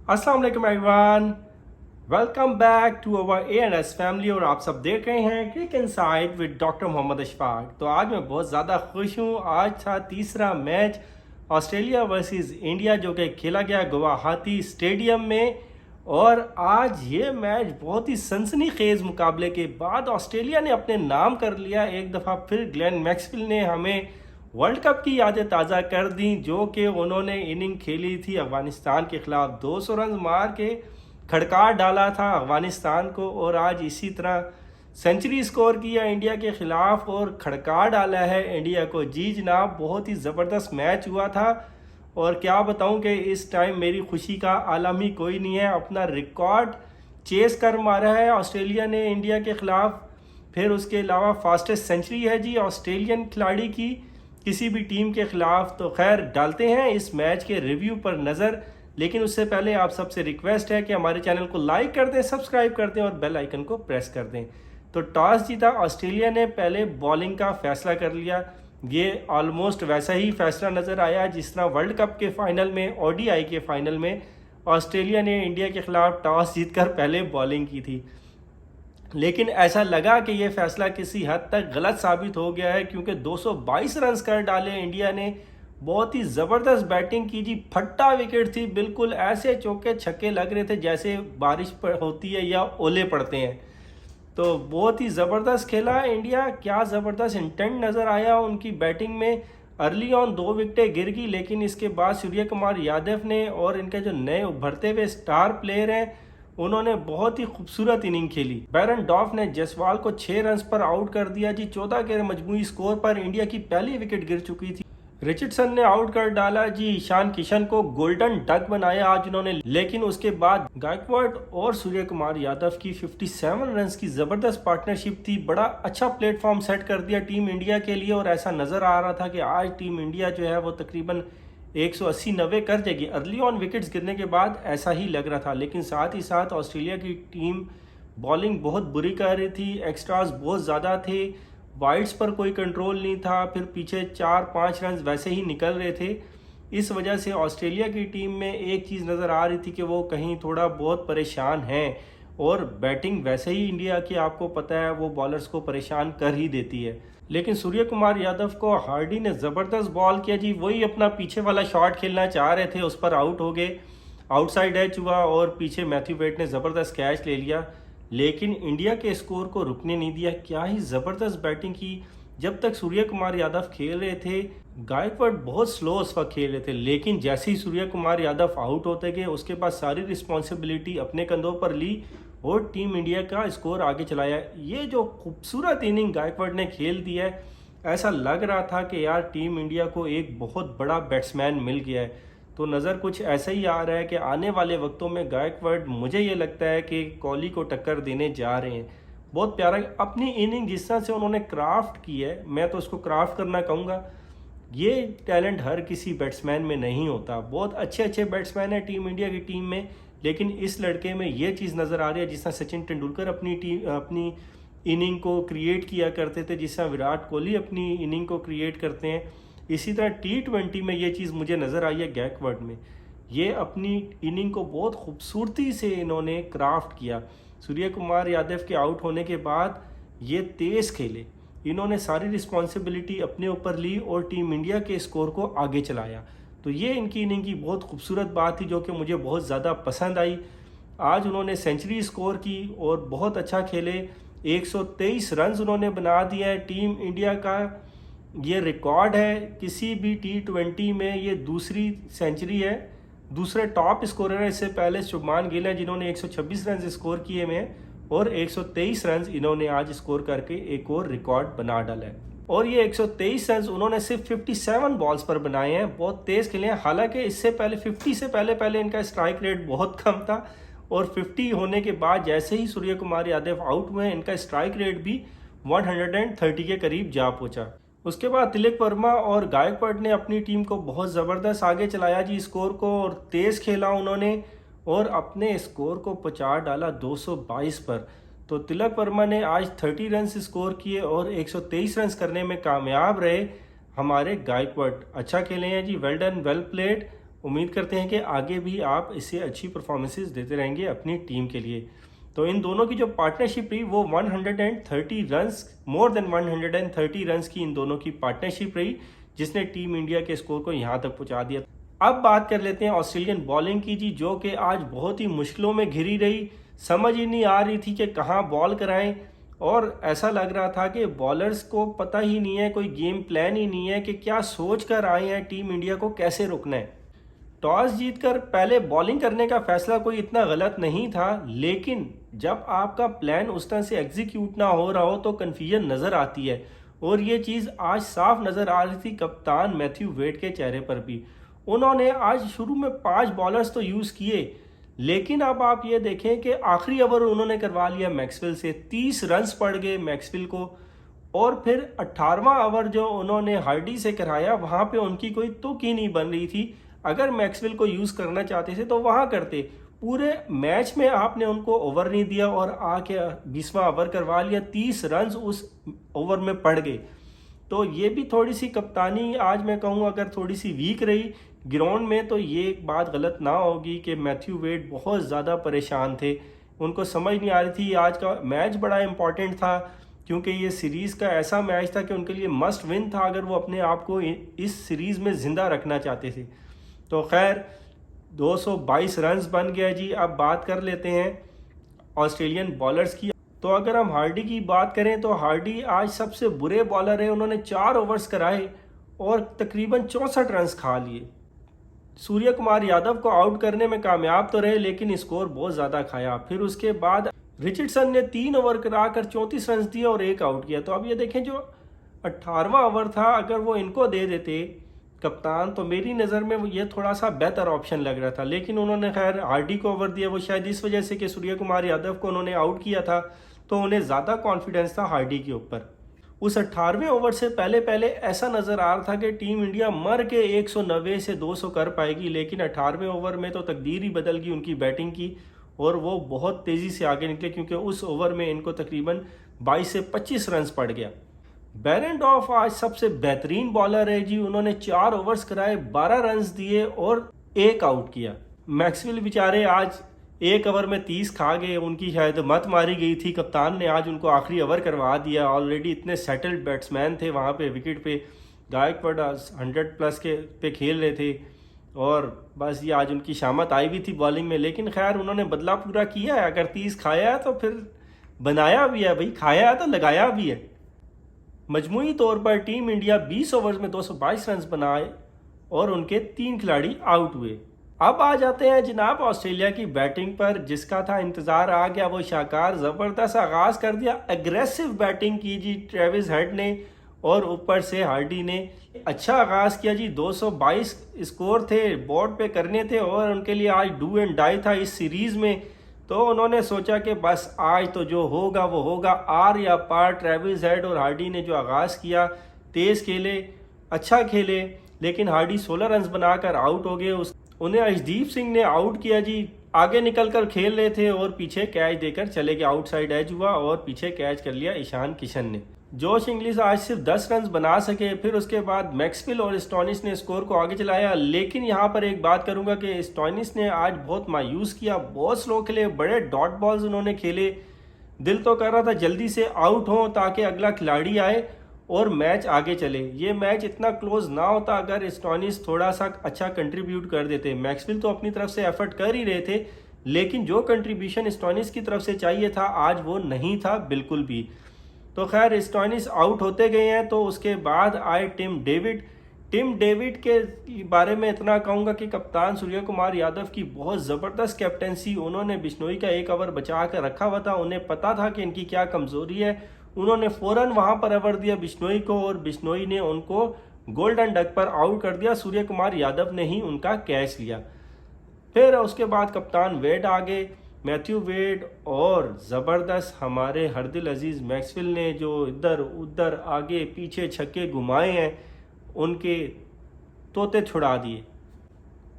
अस्सलाम वालेकुम everyone, welcome back to our ANS family. और आप सब देख रहे हैं cric inside with doctor Mohammad Ashfaq. तो आज मैं बहुत ज़्यादा खुश हूँ। आज था तीसरा मैच ऑस्ट्रेलिया वर्सेस इंडिया जो कि खेला गया गुवाहाटी स्टेडियम में। और आज ये मैच बहुत ही सनसनीखेज मुकाबले के बाद ऑस्ट्रेलिया ने अपने नाम कर लिया। एक दफ़ा फिर ग्लेन मैक्सवेल ने हमें वर्ल्ड कप की यादें ताज़ा कर दी, जो कि उन्होंने इनिंग खेली थी अफगानिस्तान के खिलाफ। 200 रन मार के खड़का डाला था अफगानिस्तान को, और आज इसी तरह सेंचुरी स्कोर किया इंडिया के खिलाफ और खड़का डाला है इंडिया को। जी जनाब, बहुत ही ज़बरदस्त मैच हुआ था। और क्या बताऊं कि इस टाइम मेरी खुशी का आलम ही कोई नहीं है। अपना रिकॉर्ड चेस कर मारा है ऑस्ट्रेलिया ने इंडिया के खिलाफ। फिर उसके अलावा फास्टेस्ट सेंचुरी है जी ऑस्ट्रेलियन खिलाड़ी की किसी भी टीम के खिलाफ। तो खैर डालते हैं इस मैच के रिव्यू पर नज़र, लेकिन उससे पहले आप सबसे रिक्वेस्ट है कि हमारे चैनल को लाइक कर दें, सब्सक्राइब कर दें और बेल आइकन को प्रेस कर दें। तो टॉस जीता ऑस्ट्रेलिया ने, पहले बॉलिंग का फैसला कर लिया। ये ऑलमोस्ट वैसा ही फैसला नज़र आया जिस तरह वर्ल्ड कप के फाइनल में, ओडीआई के फाइनल में ऑस्ट्रेलिया ने इंडिया के खिलाफ टॉस जीतकर पहले बॉलिंग की थी। लेकिन ऐसा लगा कि यह फैसला किसी हद तक गलत साबित हो गया है, क्योंकि 222 रन कर डाले इंडिया ने। बहुत ही ज़बरदस्त बैटिंग की जी, फट्टा विकेट थी, बिल्कुल ऐसे चौके छक्के लग रहे थे जैसे बारिश होती है या ओले पड़ते हैं। तो बहुत ही ज़बरदस्त खेला इंडिया। क्या ज़बरदस्त इंटेंट नज़र आया उनकी बैटिंग में। अर्ली ऑन 2 विकेटें गिर गई, लेकिन इसके बाद सूर्य कुमार यादव ने और इनके जो नए उभरते हुए स्टार प्लेयर हैं उन्होंने बहुत ही खूबसूरत इनिंग खेली। बैरन डॉफ ने जसवाल को 6 रन पर आउट कर दिया जी। 14 के मजमूई स्कोर पर इंडिया की पहली विकेट गिर चुकी थी। रिचर्डसन ने आउट कर डाला जी। ईशान किशन को गोल्डन डक बनाया आज उन्होंने, लेकिन उसके बाद गायकवाड़ और सूर्य कुमार यादव की 57 रन की जबरदस्त पार्टनरशिप थी। बड़ा अच्छा प्लेटफॉर्म सेट कर दिया टीम इंडिया के लिए, और ऐसा नजर आ रहा था कि आज टीम इंडिया जो है वो तकरीबन 180-90 कर जाएगी। अर्ली ऑन विकेट्स गिरने के बाद ऐसा ही लग रहा था, लेकिन साथ ही साथ ऑस्ट्रेलिया की टीम बॉलिंग बहुत बुरी कर रही थी। एक्स्ट्रास बहुत ज़्यादा थे, वाइड्स पर कोई कंट्रोल नहीं था, फिर पीछे 4-5 रन वैसे ही निकल रहे थे। इस वजह से ऑस्ट्रेलिया की टीम में एक चीज़ नज़र आ रही थी कि वो कहीं थोड़ा बहुत परेशान हैं। और बैटिंग वैसे ही इंडिया की आपको पता है वो बॉलर्स को परेशान कर ही देती है। लेकिन सूर्य कुमार यादव को हार्डी ने ज़बरदस्त बॉल किया जी। वही अपना पीछे वाला शॉट खेलना चाह रहे थे, उस पर आउट हो गए, आउटसाइड एज हुआ और पीछे मैथ्यू वेड ने ज़बरदस्त कैच ले लिया, लेकिन इंडिया के स्कोर को रुकने नहीं दिया। क्या ही ज़बरदस्त बैटिंग की। जब तक सूर्य कुमार यादव खेल रहे थे, गायकवाड़ बहुत स्लो उस वक्त खेल रहे थे, लेकिन जैसे ही सूर्य कुमार यादव आउट होते गए उसके बाद सारी रिस्पॉन्सिबिलिटी अपने कंधों पर ली और टीम इंडिया का स्कोर आगे चलाया। ये जो खूबसूरत इनिंग गायकवाड़ ने खेल दी है, ऐसा लग रहा था कि यार टीम इंडिया को एक बहुत बड़ा बैट्समैन मिल गया है। तो नज़र कुछ ऐसा ही आ रहा है कि आने वाले वक्तों में गायकवाड़, मुझे ये लगता है कि कोहली को टक्कर देने जा रहे हैं। बहुत प्यारा अपनी इनिंग जिस तरह से उन्होंने क्राफ्ट की है, मैं तो उसको क्राफ्ट करना कहूँगा। ये टैलेंट हर किसी बैट्समैन में नहीं होता। बहुत अच्छे अच्छे बैट्समैन हैं टीम इंडिया की टीम में, लेकिन इस लड़के में ये चीज़ नज़र आ रही है जिस तरह सचिन तेंदुलकर अपनी इनिंग को क्रिएट किया करते थे, जिस तरह विराट कोहली अपनी इनिंग को क्रिएट करते हैं, इसी तरह T20 में ये चीज़ मुझे नज़र आई है गायकवाड़ में। ये अपनी इनिंग को बहुत खूबसूरती से इन्होंने क्राफ्ट किया। सूर्य कुमार यादव के आउट होने के बाद ये तेज़ खेले, इन्होंने सारी रिस्पॉन्सिबिलिटी अपने ऊपर ली और टीम इंडिया के स्कोर को आगे चलाया। तो ये इनकी इनिंग की बहुत खूबसूरत बात थी जो कि मुझे बहुत ज़्यादा पसंद आई। आज उन्होंने सेंचुरी स्कोर की और बहुत अच्छा खेले। 123 रन उन्होंने बना दिया है। टीम इंडिया का ये रिकॉर्ड है, किसी भी T20 में ये दूसरी सेंचुरी है, दूसरे टॉप स्कोरर है। इससे पहले शुभमान गिल है जिन्होंने 126 रन स्कोर किए में, और 123 रन इन्होंने आज स्कोर करके एक और रिकॉर्ड बना डाला है। और ये 123 रन उन्होंने सिर्फ 57 बॉल्स पर बनाए हैं। बहुत तेज़ खेले हैं। हालांकि इससे पहले 50 से पहले इनका स्ट्राइक रेट बहुत कम था, और 50 होने के बाद जैसे ही सूर्य कुमार यादव आउट हुए, इनका स्ट्राइक रेट भी 130 के करीब जा पहुंचा। उसके बाद तिलक वर्मा और गायकवाड़ ने अपनी टीम को बहुत ज़बरदस्त आगे चलाया जी स्कोर को, और तेज़ खेला उन्होंने और अपने स्कोर को पहुंचा डाला 222 पर। तो तिलक वर्मा ने आज 30 रन स्कोर किए और 123 रन करने में कामयाब रहे। हमारे गायकवाड़ अच्छा खेले हैं जी, वेल डन, वेल प्लेड। उम्मीद करते हैं कि आगे भी आप इससे अच्छी परफॉर्मेंसेस देते रहेंगे अपनी टीम के लिए। तो इन दोनों की जो पार्टनरशिप रही वो 130 रन्स, मोर देन 130 रन्स की इन दोनों की पार्टनरशिप रही, जिसने टीम इंडिया के स्कोर को यहाँ तक पहुँचा दिया। अब बात कर लेते हैं ऑस्ट्रेलियन बॉलिंग की जी, जो कि आज बहुत ही मुश्किलों में घिरी रही। समझ ही नहीं आ रही थी कि कहाँ बॉल कराएं, और ऐसा लग रहा था कि बॉलर्स को पता ही नहीं है, कोई गेम प्लान ही नहीं है कि क्या सोच कर आए हैं टीम इंडिया को कैसे रोकना है। टॉस जीतकर पहले बॉलिंग करने का फैसला कोई इतना गलत नहीं था, लेकिन जब आपका प्लान उस तरह से एग्जीक्यूट ना हो रहा हो तो कन्फ्यूजन नज़र आती है, और ये चीज़ आज साफ नज़र आ रही थी कप्तान मैथ्यू वेड के चेहरे पर भी। उन्होंने आज शुरू में 5 बॉलर्स तो यूज़ किए, लेकिन अब आप ये देखें कि आखिरी ओवर उन्होंने करवा लिया मैक्सवेल से, 30 रन्स पड़ गए मैक्सवेल को, और फिर 18वां ओवर जो उन्होंने हार्डी से कराया वहाँ पे उनकी कोई तुक ही नहीं बन रही थी। अगर मैक्सवेल को यूज़ करना चाहते थे तो वहाँ करते, पूरे मैच में आपने उनको ओवर नहीं दिया और आके 20वां ओवर करवा लिया, 30 रन्स उस ओवर में पड़ गए। तो ये भी थोड़ी सी कप्तानी आज मैं कहूँ अगर थोड़ी सी वीक रही ग्राउंड में, तो ये एक बात गलत ना होगी कि मैथ्यू वेड बहुत ज़्यादा परेशान थे, उनको समझ नहीं आ रही थी। आज का मैच बड़ा इंपॉर्टेंट था क्योंकि ये सीरीज़ का ऐसा मैच था कि उनके लिए मस्ट विन था अगर वो अपने आप को इस सीरीज़ में ज़िंदा रखना चाहते थे। तो खैर 222 रन्स बन गया जी। अब बात कर लेते हैं ऑस्ट्रेलियन बॉलर्स की। तो अगर हम हार्डी की बात करें तो हार्डी आज सबसे बुरे बॉलर है। उन्होंने 4 ओवर्स कराए और तकरीबन 64 रन्स खा लिए। सूर्य कुमार यादव को आउट करने में कामयाब तो रहे, लेकिन स्कोर बहुत ज़्यादा खाया। फिर उसके बाद रिचर्डसन ने 3 ओवर कराकर 34 रन्स दिए और 1 आउट किया। तो अब ये देखें जो 18वां ओवर था, अगर वो इनको दे देते कप्तान, तो मेरी नज़र में ये थोड़ा सा बेहतर ऑप्शन लग रहा था। लेकिन उन्होंने खैर हार्डी को ओवर दिया, वो शायद इस वजह से कि सूर्य कुमार यादव को उन्होंने आउट किया था, तो उन्हें ज़्यादा कॉन्फिडेंस था हार्डी के ऊपर। उस 18वें ओवर से पहले पहले ऐसा नज़र आ रहा था कि टीम इंडिया मर के 190 से 200 कर पाएगी, लेकिन 18वें ओवर में तो तकदीर ही बदल गई उनकी बैटिंग की, और वो बहुत तेज़ी से आगे निकले क्योंकि उस ओवर में इनको तकरीबन 22 से 25 रन्स पड़ गया। बेरेंडॉफ आज सबसे बेहतरीन बॉलर है जी। उन्होंने 4 ओवर्स कराए, 12 रन्स दिए और 1 आउट किया। मैक्सवेल बेचारे आज 1 ओवर में 30 खा गए, उनकी शायद मत मारी गई थी। कप्तान ने आज उनको आखिरी ओवर करवा दिया। ऑलरेडी इतने सेटल्ड बैट्समैन थे वहाँ पे विकेट पे, गायकवाड 100 प्लस के पे खेल रहे थे, और बस ये आज उनकी शामत आई भी थी बॉलिंग में। लेकिन खैर उन्होंने बदला पूरा किया है। अगर 30 खाया है तो फिर बनाया भी है भाई, खाया है तो लगाया भी है। मजमूई तौर पर टीम इंडिया 20 ओवर्स में 222 रन्स बनाए और उनके 3 खिलाड़ी आउट हुए। अब आ जाते हैं जनाब ऑस्ट्रेलिया की बैटिंग पर, जिसका था इंतज़ार आ गया वो शाकार। ज़बरदस्त आगाज़ कर दिया, एग्रेसिव बैटिंग की जी ट्रेविस हेड ने, और ऊपर से हार्डी ने अच्छा आगाज़ किया जी। 222 स्कोर थे, बोर्ड पे करने थे, और उनके लिए आज डू एंड डाई था इस सीरीज़ में। तो उन्होंने सोचा कि बस आज तो जो होगा वो होगा, आर या पार। ट्रेविस हेड और हार्डी ने जो आगाज़ किया, तेज़ खेले, अच्छा खेले, लेकिन हार्डी 16 रन्स बनाकर आउट हो गए। उन्हें अर्शदीप सिंह ने आउट किया जी। आगे निकलकर खेल रहे थे और पीछे कैच देकर चले गए, आउटसाइड एज हुआ और पीछे कैच कर लिया ईशान किशन ने। जोश इंग्लिश आज सिर्फ 10 रन्स बना सके। फिर उसके बाद मैक्सवेल और स्टोइनिस ने स्कोर को आगे चलाया। लेकिन यहाँ पर एक बात करूँगा कि स्टोइनिस ने आज बहुत मायूस किया, बहुत स्लो खेले, बड़े डॉट बॉल्स उन्होंने खेले। दिल तो कर रहा था जल्दी से आउट हो ताकि अगला खिलाड़ी आए और मैच आगे चले। ये मैच इतना क्लोज ना होता अगर स्टोइनिस थोड़ा सा अच्छा कंट्रीब्यूट कर देते। मैक्सवेल तो अपनी तरफ से एफर्ट कर ही रहे थे, लेकिन जो कंट्रीब्यूशन स्टोइनिस की तरफ से चाहिए था आज वो नहीं था बिल्कुल भी। तो खैर स्टोइनिस आउट होते गए हैं। तो उसके बाद आए टिम डेविड। टिम डेविड के बारे में इतना कहूँगा कि कप्तान सूर्य कुमार यादव की बहुत ज़बरदस्त कैप्टेंसी। उन्होंने बिश्नोई का 1 ओवर बचा कर रखा हुआ था, उन्हें पता था कि इनकी क्या कमज़ोरी है। उन्होंने फ़ौरन वहाँ पर ओवर दिया बिश्नोई को, और बिश्नोई ने उनको गोल्डन डक पर आउट कर दिया। सूर्य कुमार यादव ने ही उनका कैच लिया। फिर उसके बाद कप्तान वेड आ गए, मैथ्यू वेड, और ज़बरदस्त हमारे हरदिल अजीज़ मैक्सवेल ने जो इधर उधर आगे पीछे छक्के घुमाए हैं, उनके तोते छुड़ा दिए।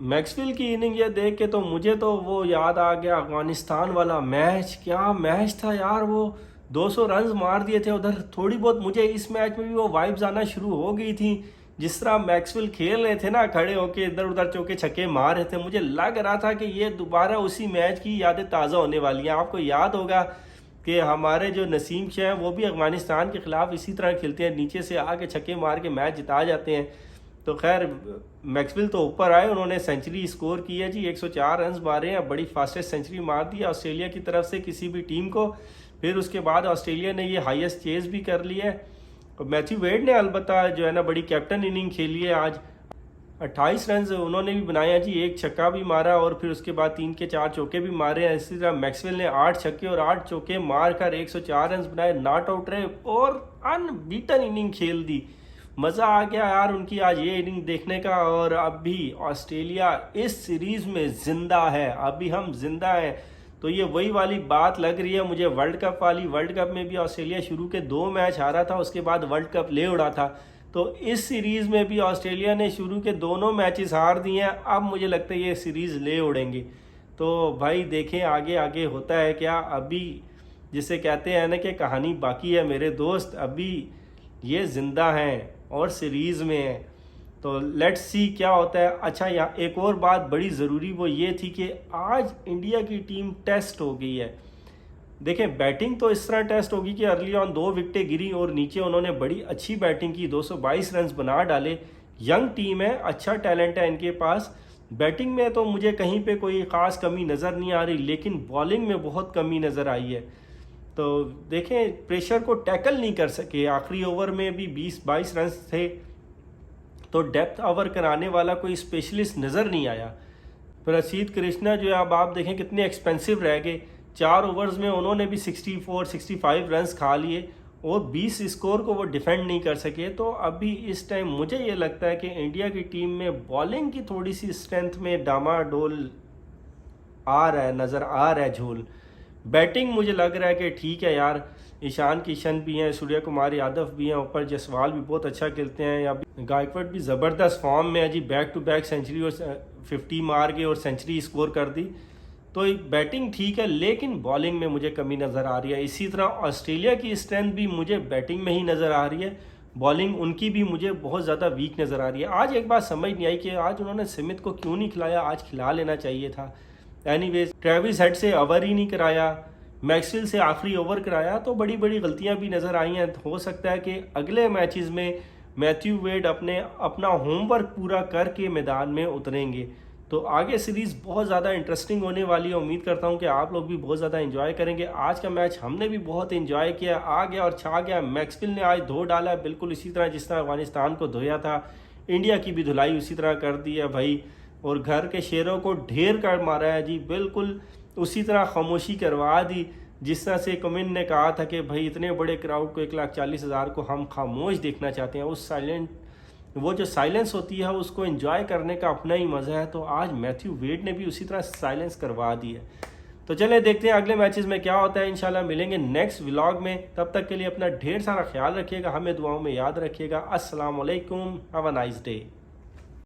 मैक्सवेल की इनिंग ये देख के तो मुझे तो वो याद आ गया अफगानिस्तान वाला मैच। क्या मैच था यार, वो 200 रन्स मार दिए थे उधर। थोड़ी बहुत मुझे इस मैच में भी वो वाइब्स आना शुरू हो गई थी जिस तरह मैक्सवेल खेल रहे थे ना, खड़े होके इधर उधर चौके छक्के मार रहे थे, मुझे लग रहा था कि ये दोबारा उसी मैच की यादें ताज़ा होने वाली हैं। आपको याद होगा कि हमारे जो नसीम शाह हैं वो भी अफगानिस्तान के ख़िलाफ़ इसी तरह खेलते हैं, नीचे से आके छक्के मार के मैच जिता जाते हैं। तो खैर मैक्सवेल तो ऊपर आए, उन्होंने सेंचुरी स्कोर की है जी, 104 रन मारे हैं, बड़ी फास्टेस्ट सेंचुरी मार दी ऑस्ट्रेलिया की तरफ से किसी भी टीम को। फिर उसके बाद ऑस्ट्रेलिया ने ये हाईएस्ट चेज भी कर लिया है। मैथ्यू वेड ने अलबत्ता जो है ना बड़ी कैप्टन इनिंग खेली है आज, 28 रन उन्होंने भी बनाया जी, एक छक्का भी मारा और फिर उसके बाद 3 के 4 चौके भी मारे हैं। इसी तरह मैक्सवेल ने 8 छक्के और 8 चौके मारकर 104 रन बनाए, नॉट आउट रहे और अनबीटन इनिंग खेल दी। मज़ा आ गया यार उनकी आज ये इनिंग देखने का। और अभी ऑस्ट्रेलिया इस सीरीज़ में ज़िंदा है, अभी हम ज़िंदा हैं। तो ये वही वाली बात लग रही है मुझे वर्ल्ड कप वाली। वर्ल्ड कप में भी ऑस्ट्रेलिया शुरू के 2 मैच हारा था, उसके बाद वर्ल्ड कप ले उड़ा था। तो इस सीरीज़ में भी ऑस्ट्रेलिया ने शुरू के दोनों मैचेस हार दिए हैं, अब मुझे लगता है ये सीरीज़ ले उड़ेंगे। तो भाई देखें आगे आगे होता है क्या। अभी जिसे कहते हैं ना कि कहानी बाकी है मेरे दोस्त, अभी ये ज़िंदा हैं और सीरीज़ में हैं। तो लेट्स सी क्या होता है। अच्छा, यहाँ एक और बात बड़ी ज़रूरी वो ये थी कि आज इंडिया की टीम टेस्ट हो गई है। देखें बैटिंग तो इस तरह टेस्ट होगी कि अर्ली ऑन 2 विकेटें गिरी और नीचे उन्होंने बड़ी अच्छी बैटिंग की, 222 रन बना डाले। यंग टीम है, अच्छा टैलेंट है इनके पास। बैटिंग में तो मुझे कहीं पे कोई ख़ास कमी नज़र नहीं आ रही, लेकिन बॉलिंग में बहुत कमी नज़र आई है। तो देखें प्रेशर को टैकल नहीं कर सके, आखिरी ओवर में भी 20-22 रन थे, तो डेप्थ ओवर कराने वाला कोई स्पेशलिस्ट नज़र नहीं आया। प्रसिद्ध कृष्णा जो है अब आप देखें कितने एक्सपेंसिव रह गए, 4 ओवर्स में उन्होंने भी 64-65 रन खा लिए और 20 स्कोर को वो डिफेंड नहीं कर सके। तो अभी इस टाइम मुझे ये लगता है कि इंडिया की टीम में बॉलिंग की थोड़ी सी स्ट्रेंथ में डामाडोल आ रहा है, नज़र आ रहा है झोल। बैटिंग मुझे लग रहा है कि ठीक है यार, ईशान किशन भी हैं, सूर्य कुमार यादव भी हैं, ऊपर जसवाल भी बहुत अच्छा खेलते हैं, या गायकवाड भी ज़बरदस्त फॉर्म में है जी, बैक टू बैक सेंचुरी और 50 मार के और सेंचुरी स्कोर कर दी। तो बैटिंग ठीक है, लेकिन बॉलिंग में मुझे कमी नज़र आ रही है। इसी तरह ऑस्ट्रेलिया की स्ट्रेंथ भी मुझे बैटिंग में ही नज़र आ रही है, बॉलिंग उनकी भी मुझे बहुत ज़्यादा वीक नज़र आ रही है। आज एक बात समझ नहीं आई कि आज उन्होंने स्मिथ को क्यों नहीं खिलाया, आज खिला लेना चाहिए था। एनीवेज ट्रेविस हेड से ओवर ही नहीं कराया, मैक्सवेल से आखिरी ओवर कराया, तो बड़ी बड़ी गलतियां भी नज़र आई हैं। हो सकता है कि अगले मैचेस में मैथ्यू वेड अपना होमवर्क पूरा करके मैदान में उतरेंगे। तो आगे सीरीज़ बहुत ज़्यादा इंटरेस्टिंग होने वाली है। उम्मीद करता हूं कि आप लोग भी बहुत ज़्यादा एंजॉय करेंगे। आज का मैच हमने भी बहुत एंजॉय किया, आ गया और छा गया। मैक्सवेल ने आज धो डाला, बिल्कुल इसी तरह जिस तरह अफगानिस्तान को धोया था, इंडिया की भी धुलाई उसी तरह कर दी है भाई। और घर के शेरों को ढेर कर मारा है जी, बिल्कुल उसी तरह खामोशी करवा दी जिस तरह से कमिन ने कहा था कि भाई इतने बड़े क्राउड को 1,40,000 को हम खामोश देखना चाहते हैं। उस वो जो साइलेंस होती है उसको एंजॉय करने का अपना ही मज़ा है। तो आज मैथ्यू वेड ने भी उसी तरह साइलेंस करवा दी है। तो चले देखते हैं अगले मैचेस में क्या होता है। इंशाल्लाह मिलेंगे नेक्स्ट व्लॉग में, तब तक के लिए अपना ढेर सारा ख्याल रखिएगा, हमें दुआओं में याद रखिएगा। अस्सलाम वालेकुम, हैव अ नाइस डे।